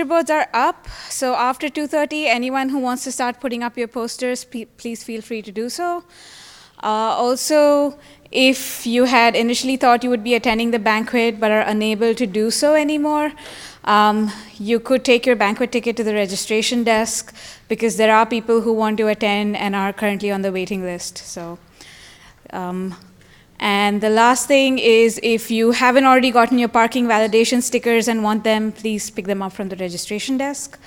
Boards are up, so after 2:30, anyone who wants to start putting up your posters, please feel free to do so. Also, if you had initially thought you would be attending the banquet but are unable to do so anymore, you could take your banquet ticket to the registration desk because there are people who want to attend and are currently on the waiting list. So. And the last thing is, if you haven't already gotten your parking validation stickers and want them, please pick them up from the registration desk.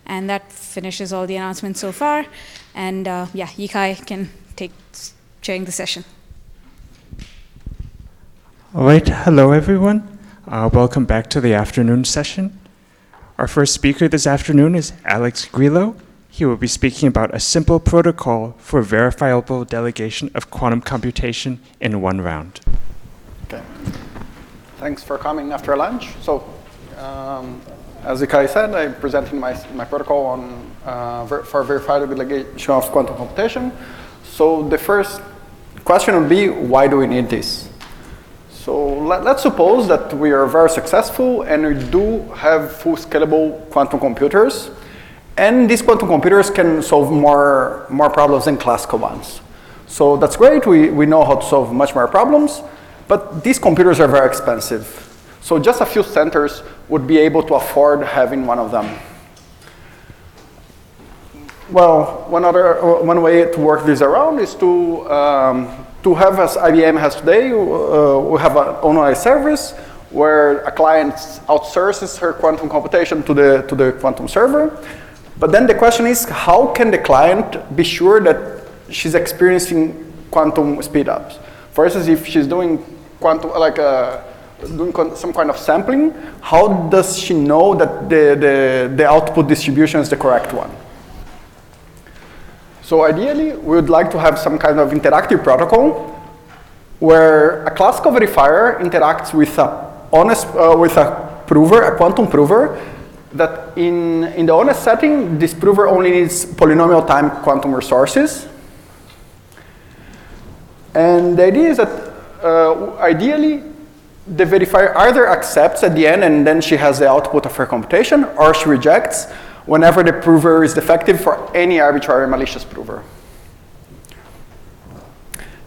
And that finishes all the announcements so far. And yeah, Yikai can take chairing the session. All right, hello everyone. Welcome back to the afternoon session. Our first speaker this afternoon is Alex Grilo. He will be speaking about a simple protocol for verifiable delegation of quantum computation in one round. Okay. Thanks for coming after lunch. So, as Ikai said, I'm presenting my protocol on for verifiable delegation of quantum computation. So the first question would be, why do we need this? So let's suppose that we are very successful and we do have full scalable quantum computers. And these quantum computers can solve more problems than classical ones. So that's great, we know how to solve much more problems, but these computers are very expensive. So just a few centers would be able to afford having one of them. Well, one way to work this around is to have, as IBM has today, we have an online service where a client outsources her quantum computation to the quantum server. But then the question is, how can the client be sure that she's experiencing quantum speedups? For instance, if she's doing quantum, doing some kind of sampling, how does she know that the output distribution is the correct one? So ideally, we would like to have some kind of interactive protocol where a classical verifier interacts with a prover, a quantum prover, that in the honest setting, this prover only needs polynomial time quantum resources. And the idea is that ideally, the verifier either accepts at the end and then she has the output of her computation, or she rejects whenever the prover is defective for any arbitrary malicious prover.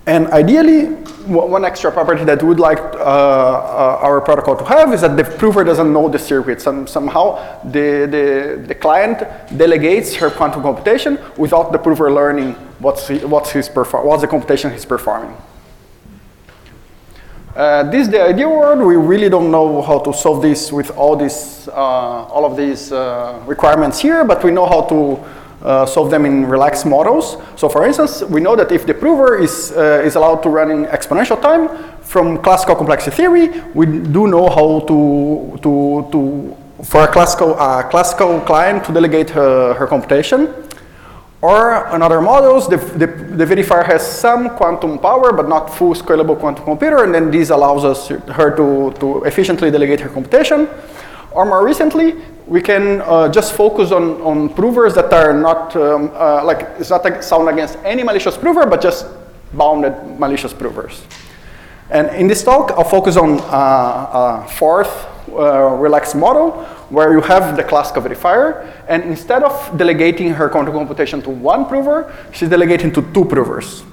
And ideally, one extra property that we would like our protocol to have is that the prover doesn't know the circuit. Somehow, the client delegates her quantum computation without the prover learning what's the computation he's performing. This is the ideal world. We really don't know how to solve this with all of these requirements here, but we know how to solve them in relaxed models. So for instance, we know that if the prover is allowed to run in exponential time, from classical complexity theory, we do know how for a classical client to delegate her computation. Or in other models, the verifier has some quantum power, but not full scalable quantum computer, and then this allows her to efficiently delegate her computation. Or more recently, we can just focus on provers that are not, it's not sound against any malicious prover, but just bounded malicious provers. And in this talk, I'll focus on a fourth relaxed model, where you have the classical verifier, and instead of delegating her quantum computation to one prover, she's delegating to two provers.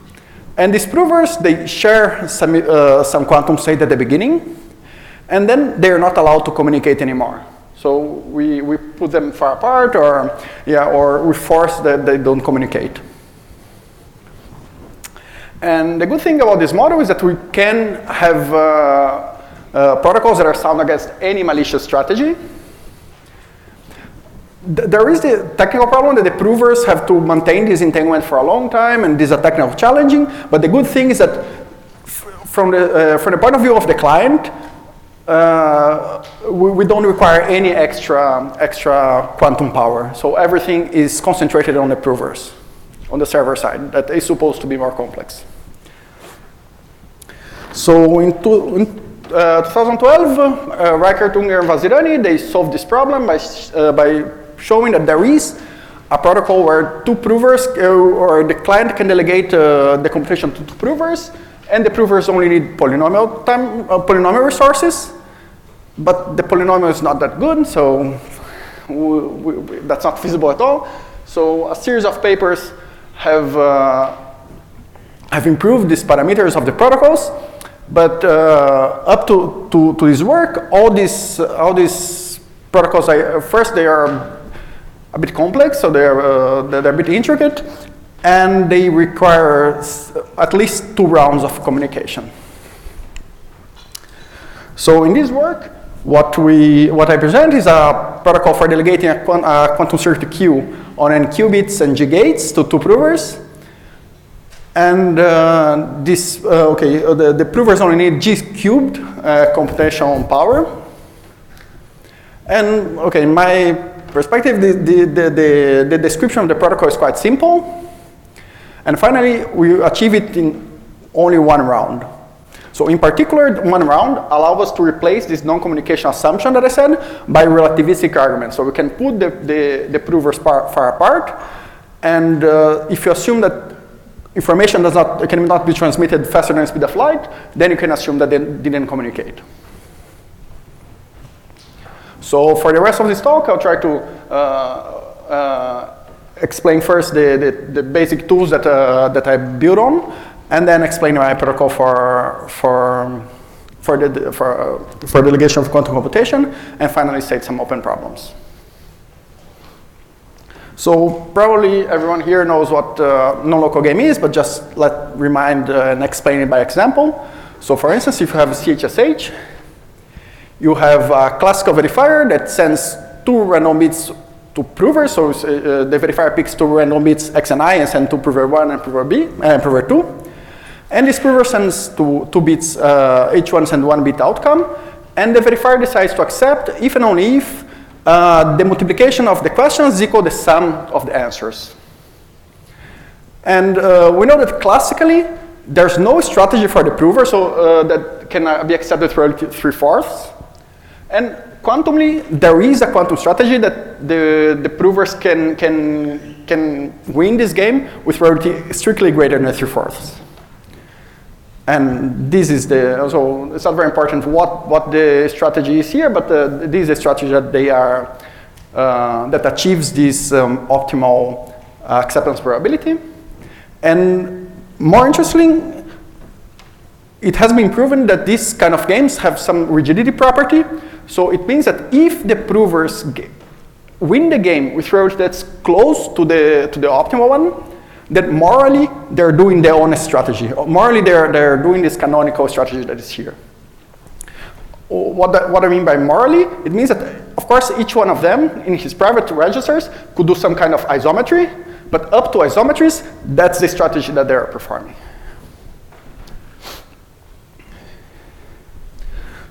And these provers, they share some quantum state at the beginning, and then they're not allowed to communicate anymore. So we put them far apart, or we force that they don't communicate. And the good thing about this model is that we can have protocols that are sound against any malicious strategy. There is the technical problem that the provers have to maintain this entanglement for a long time, and this is technically challenging. But the good thing is that from the point of view of the client, we don't require any extra quantum power. So everything is concentrated on the provers, on the server side, that is supposed to be more complex. So in 2012, Reichert, Unger, and Vazirani, they solved this problem by showing that there is a protocol where two provers, or the client can delegate the computation to two provers, and the provers only need polynomial resources, but the polynomial is not that good, so that's not feasible at all. So a series of papers have improved these parameters of the protocols, but up to this work, all these protocols, first they are a bit complex, so they're a bit intricate, and they require at least 2 rounds of communication. So in this work, what I present is a protocol for delegating a quantum circuit Q on n qubits and G gates to 2 provers. And the provers only need G cubed computational power. And okay, in my perspective, the description of the protocol is quite simple. And finally, we achieve it in only 1 round. So in particular, 1 round allows us to replace this non-communication assumption that I said by relativistic arguments. So we can put the provers far apart. And if you assume that information cannot be transmitted faster than the speed of light, then you can assume that they didn't communicate. So for the rest of this talk, I'll try to explain first the basic tools that I build on, and then explain my protocol for delegation of quantum computation, and finally state some open problems. So probably everyone here knows what non-local game is, but just remind and explain it by example. So for instance, if you have a CHSH, you have a classical verifier that sends 2 random bits to provers. So the verifier picks 2 random bits x and I and sends to prover 1 and prover 2. And this prover sends 2 bits, each one sends 1 bit outcome. And the verifier decides to accept if and only if the multiplication of the questions is equal to the sum of the answers. And we know that classically, there's no strategy for the prover that can be accepted for 3/4. And quantumly, there is a quantum strategy that the provers can win this game with probability strictly greater than 3/4. And this is so it's not very important what the strategy is here, but this is a strategy that that achieves this optimal acceptance probability. And more interesting, it has been proven that these kind of games have some rigidity property. So it means that if the provers win the game with probability that's close to the optimal one, then morally they're doing their own strategy. Morally they're doing this canonical strategy that is here. What I mean by morally, it means that of course each one of them in his private registers could do some kind of isometry, but up to isometries, that's the strategy that they're performing.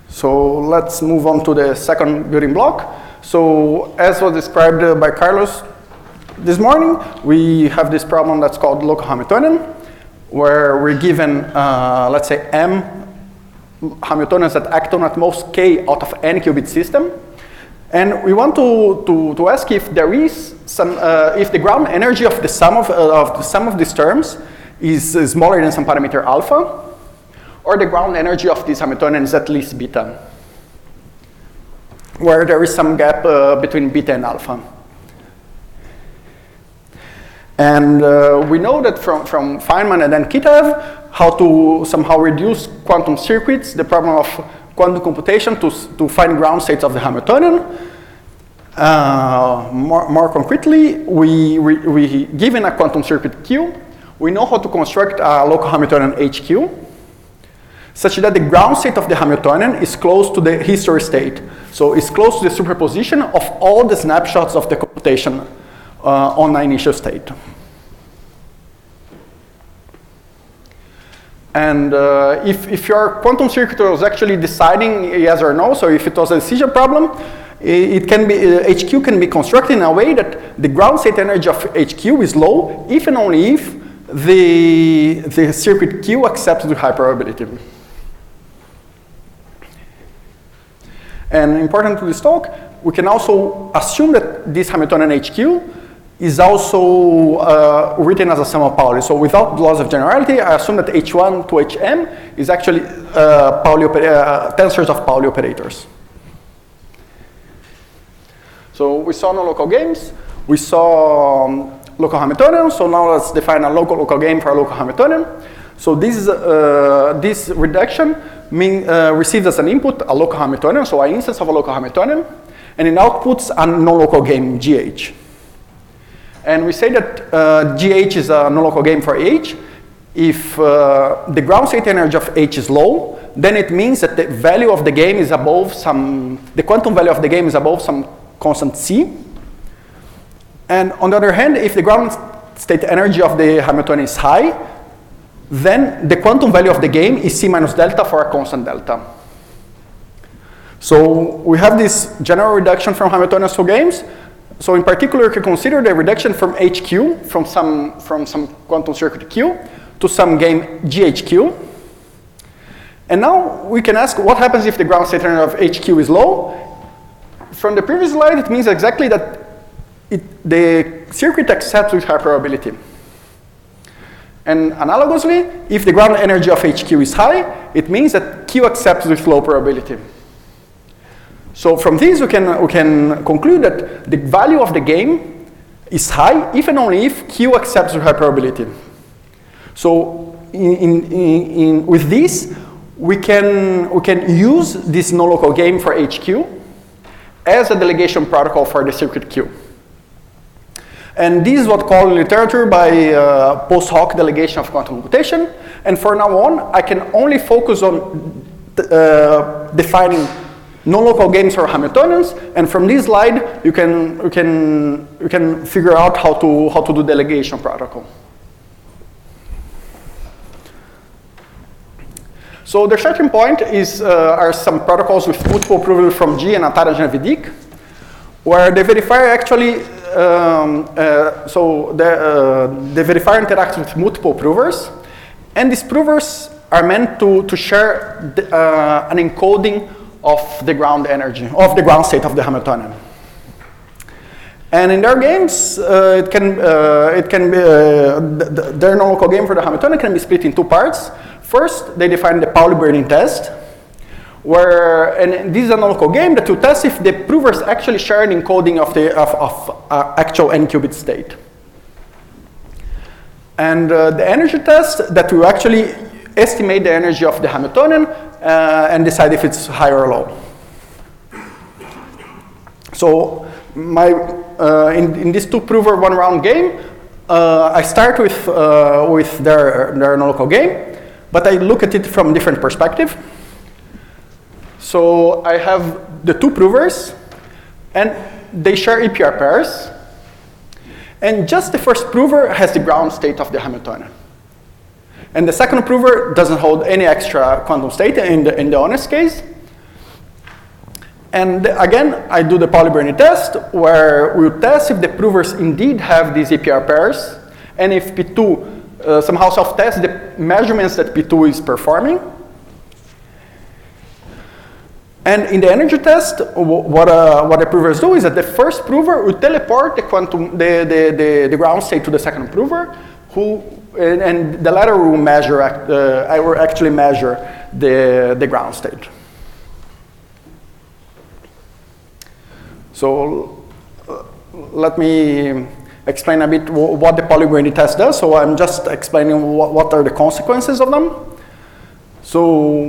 So let's move on to the second building block. So as was described by Carlos this morning, we have this problem that's called Local Hamiltonian, where we're given, let's say, m Hamiltonians that act on at most k out of n qubit system. And we want to ask if there is some, if the ground energy of the sum of these terms is smaller than some parameter alpha, or the ground energy of this Hamiltonian is at least beta, where there is some gap between beta and alpha. And we know that from Feynman and then Kitaev how to somehow reduce quantum circuits, the problem of quantum computation to find ground states of the Hamiltonian. More concretely, given a quantum circuit Q, we know how to construct a local Hamiltonian HQ, such that the ground state of the Hamiltonian is close to the history state. So it's close to the superposition of all the snapshots of the computation on the initial state. And if your quantum circuit was actually deciding yes or no, so if it was a decision problem, it can be, HQ can be constructed in a way that the ground state energy of HQ is low if and only if the circuit Q accepts the high probability. And important to this talk, we can also assume that this Hamiltonian HQ is also written as a sum of Pauli. So without laws of generality, I assume that H1 to Hm is actually tensors of Pauli operators. So we saw no local games. We saw local Hamiltonian. So now let's define a local game for a local Hamiltonian. So this reduction receives as an input a local Hamiltonian, so an instance of a local Hamiltonian, and it outputs a non-local game, GH. And we say that GH is a non-local game for H. If the ground state energy of H is low, then it means that the value of the game is above the quantum value of the game is above some constant C. And on the other hand, if the ground state energy of the Hamiltonian is high, then the quantum value of the game is C minus delta for a constant delta. So we have this general reduction from Hamiltonians to games. So in particular, we can consider the reduction from HQ, from some quantum circuit Q, to some game GHQ. And now we can ask what happens if the ground state energy of HQ is low. From the previous slide, it means exactly that the circuit accepts with high probability. And analogously, if the ground energy of HQ is high, it means that Q accepts with low probability. So from this, we can conclude that the value of the game is high, if and only if Q accepts with high probability. So with this, we can use this non-local game for HQ as a delegation protocol for the circuit Q. And this is what's called in literature by post hoc delegation of quantum computation. And from now on, I can only focus on defining non-local games for Hamiltonians. And from this slide, you can figure out how to do delegation protocol. So the starting point are some protocols with multiple approval from G and Natarajan-Vidick, where the verifier actually the verifier interacts with multiple provers, and these provers are meant to share an encoding of the ground energy, of the ground state of the Hamiltonian. And in their games, their non-local game for the Hamiltonian can be split in two parts. First, they define the Pauli Braiding test, and this is a non-local game that will test if the provers actually share an encoding of actual n-qubit state. And the energy test that will actually estimate the energy of the Hamiltonian and decide if it's high or low. So in this two prover one round game, I start with their non-local game, but I look at it from a different perspective. So I have the two provers, and they share EPR pairs. And just the first prover has the ground state of the Hamiltonian. And the second prover doesn't hold any extra quantum state in the honest case. And again, I do the Pauli Braiding test, where we'll test if the provers indeed have these EPR pairs, and if P2 somehow self-tests the measurements that P2 is performing. And in the energy test, what the provers do is that the first prover will teleport the ground state to the second prover, and the latter will measure. I will actually measure the ground state. So let me explain a bit what the Pauli Braiding test does. So I'm just explaining what are the consequences of them. So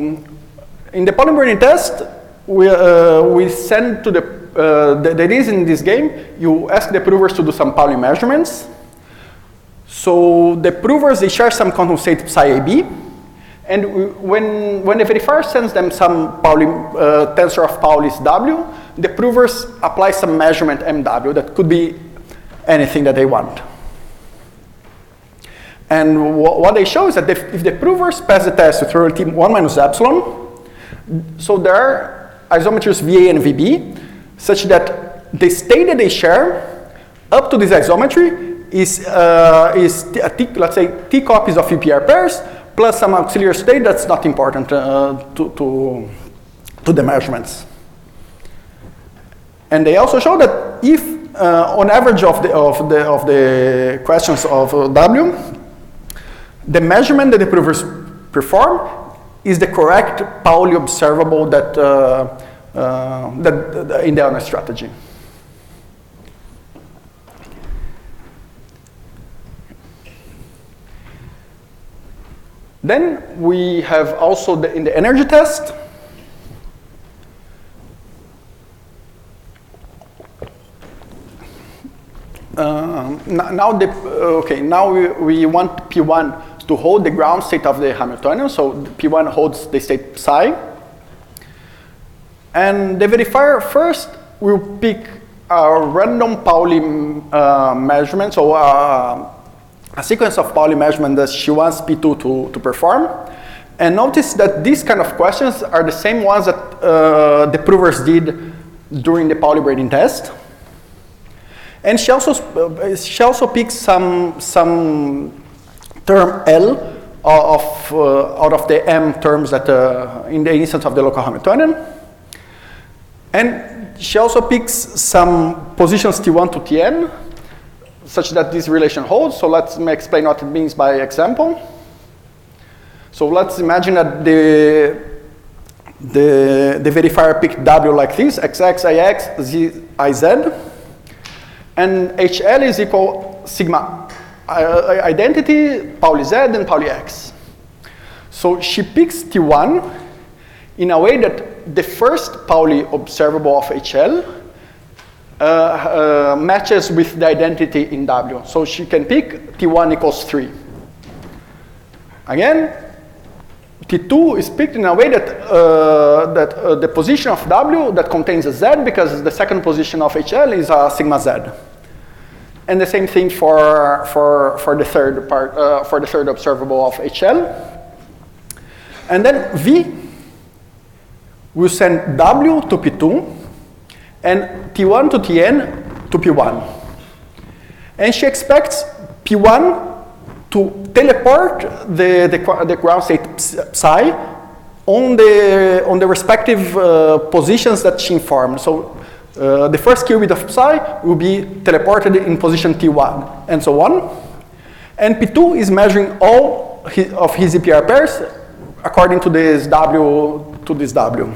in the Pauli Braiding test, we send to the idea in this game, you ask the provers to do some Pauli measurements. So the provers, they share some quantum state psi AB. And when the verifier sends them some Pauli, tensor of Pauli's W, the provers apply some measurement MW that could be anything that they want. And what they show is that if the provers pass the test with probability 1 minus epsilon, so there are isometries VA and VB, such that the state that they share up to this isometry is let's say T copies of EPR pairs plus some auxiliary state that's not important to the measurements. And they also show that if on average of the questions of W, the measurement that the provers perform is the correct Pauli observable that in the honest strategy. Then we have also in the energy test, now we want P1 to hold the ground state of the Hamiltonian, so P1 holds the state psi. And the verifier first will pick a random Pauli measurement, so a sequence of Pauli measurements that she wants P2 to perform. And notice that these kind of questions are the same ones that the provers did during the Pauli braiding test. And she also picks some term L out of the M terms that in the instance of the local Hamiltonian. And she also picks some positions T1 to Tn, such that this relation holds. So let's explain what it means by example. So let's imagine that the verifier picked W like this, XX, IX, Z, IZ. And HL is equal sigma identity, Pauli Z, and Pauli X. So she picks T1 in a way that the first Pauli observable of HL matches with the identity in W. So she can pick T1 equals 3. Again, T2 is picked in a way that, the position of W that contains a Z, because the second position of HL is a sigma Z. And the same thing for the third part, for the third observable of HL. And then V will send W to P2 and T1 to Tn to P1. And she expects P1 to teleport the ground state psi on the respective positions that she informed. So the first qubit of psi will be teleported in position T1, and so on. And P2 is measuring all of his EPR pairs according to this W.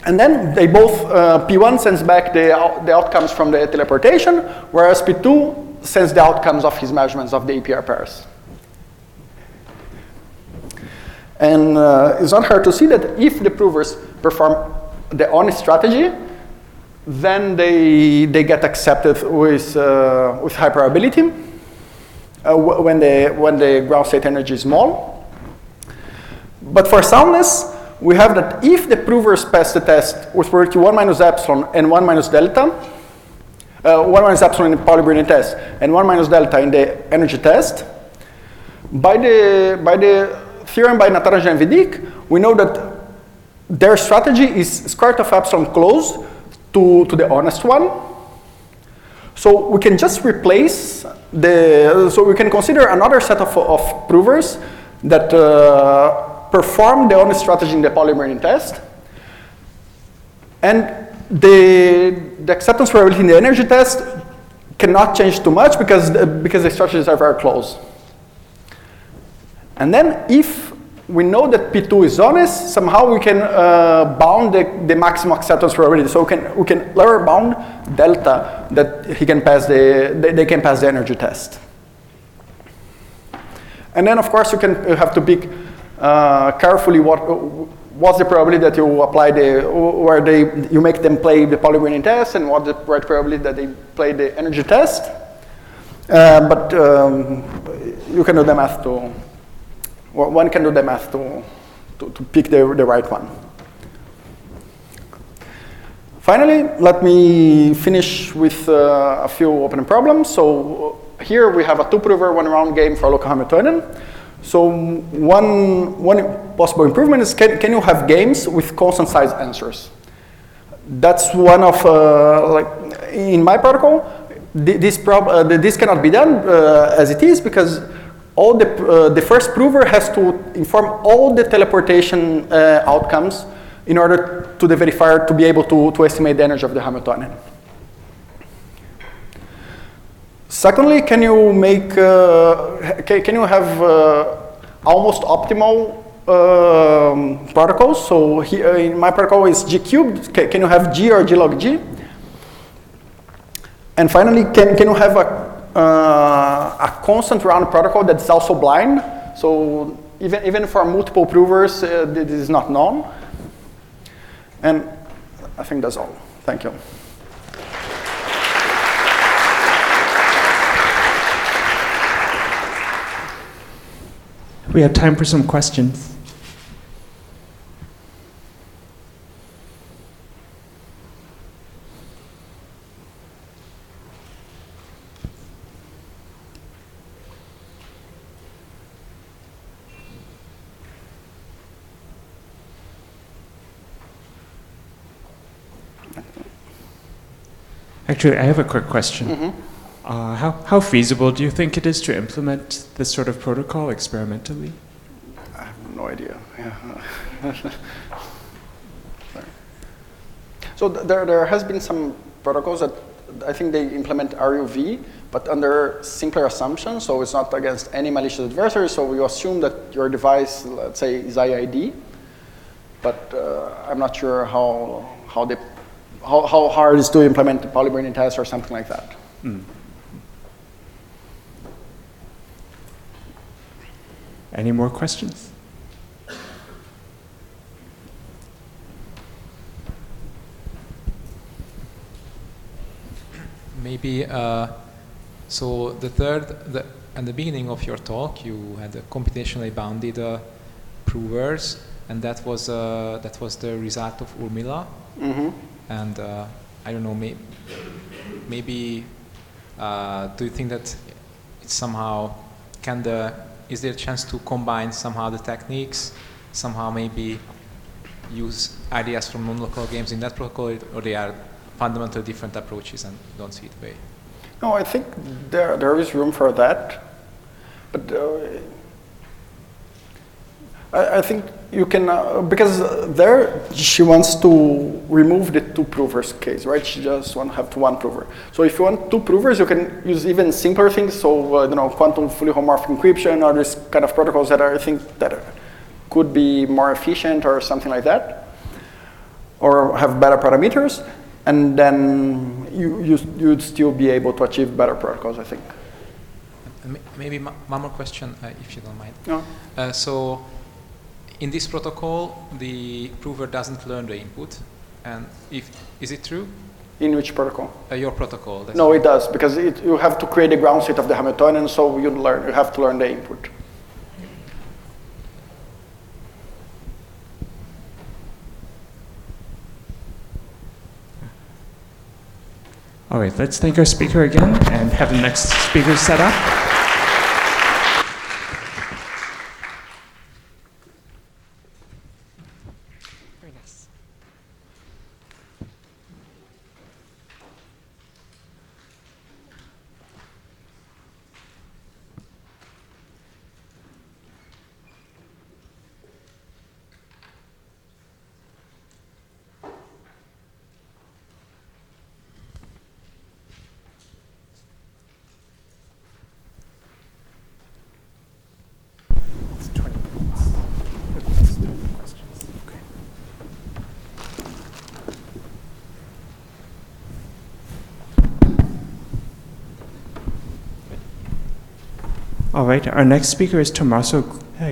And then they both, P1 sends back the outcomes from the teleportation, whereas P2 sends the outcomes of his measurements of the EPR pairs. And it's not hard to see that if the provers perform the honest strategy, then they get accepted with high probability when the ground state energy is small. But for soundness, we have that if the provers pass the test with probability 1 minus epsilon and 1 minus delta, 1 minus epsilon in the Pauli braiding test and 1 minus delta in the energy test, by the theorem by Natarajan-Vidick, we know that their strategy is square root of epsilon closed to the honest one. So we can just replace so we can consider another set of provers that perform the honest strategy in the Pauli braiding test. And the acceptance probability in the energy test cannot change too much because the strategies are very close. And then if we know that P2 is honest, somehow we can bound the maximum acceptance probability. So we can lower bound delta that they can pass the energy test. And then of course you have to pick carefully what's the probability that you apply you make them play the Pauli braiding test, and what's the right probability that they play the energy test. But you can do the math to. One can do the math to pick the right one. Finally, let me finish with a few open problems. So here we have a two-prover, one-round game for local Hamiltonian. So one possible improvement is can you have games with constant size answers? That's one of, like in my protocol, this cannot be done as it is, because all the first prover has to inform all the teleportation outcomes in order to the verifier to be able to estimate the energy of the Hamiltonian. Secondly, can you make can you have almost optimal protocols? So here in my protocol is G cubed. Can you have G or G log G? And finally, can you have a constant round protocol that's also blind? So even for multiple provers, this is not known. And I think that's all. Thank you. We have time for some questions. Actually, I have a quick question. Mm-hmm. How feasible do you think it is to implement this sort of protocol experimentally? I have no idea. Yeah. Sorry. So there has been some protocols that I think they implement RUV, but under simpler assumptions. So it's not against any malicious adversary. So you assume that your device, let's say, is IID. But I'm not sure how hard it is to implement the Pauli Braiding test or something like that. Mm. Any more questions? Maybe, so at the beginning of your talk, you had computationally bounded provers, and that was the result of Urmila. Mm-hmm. And I don't know, maybe do you think that it's somehow, is there a chance to combine somehow the techniques, somehow maybe use ideas from non-local games in that protocol, or they are fundamentally different approaches and you don't see it way? No, I think there is room for that, but I think you can, because there she wants to remove the two provers case, right? She just wants to have one prover. So if you want two provers, you can use even simpler things. So quantum fully homomorphic encryption or this kind of protocols that I think that could be more efficient or something like that, or have better parameters, and then you'd still be able to achieve better protocols, I think. Maybe one more question, if you don't mind. No. So in this protocol, the prover doesn't learn the input, and is it true? In which protocol? Your protocol. No, it does, because you have to create a ground state of the Hamiltonian, so you have to learn the input. All right, let's thank our speaker again and have the next speaker set up. Very nice. It's 20 minutes. Let's do the questions. Okay. All right, our next speaker is Tommaso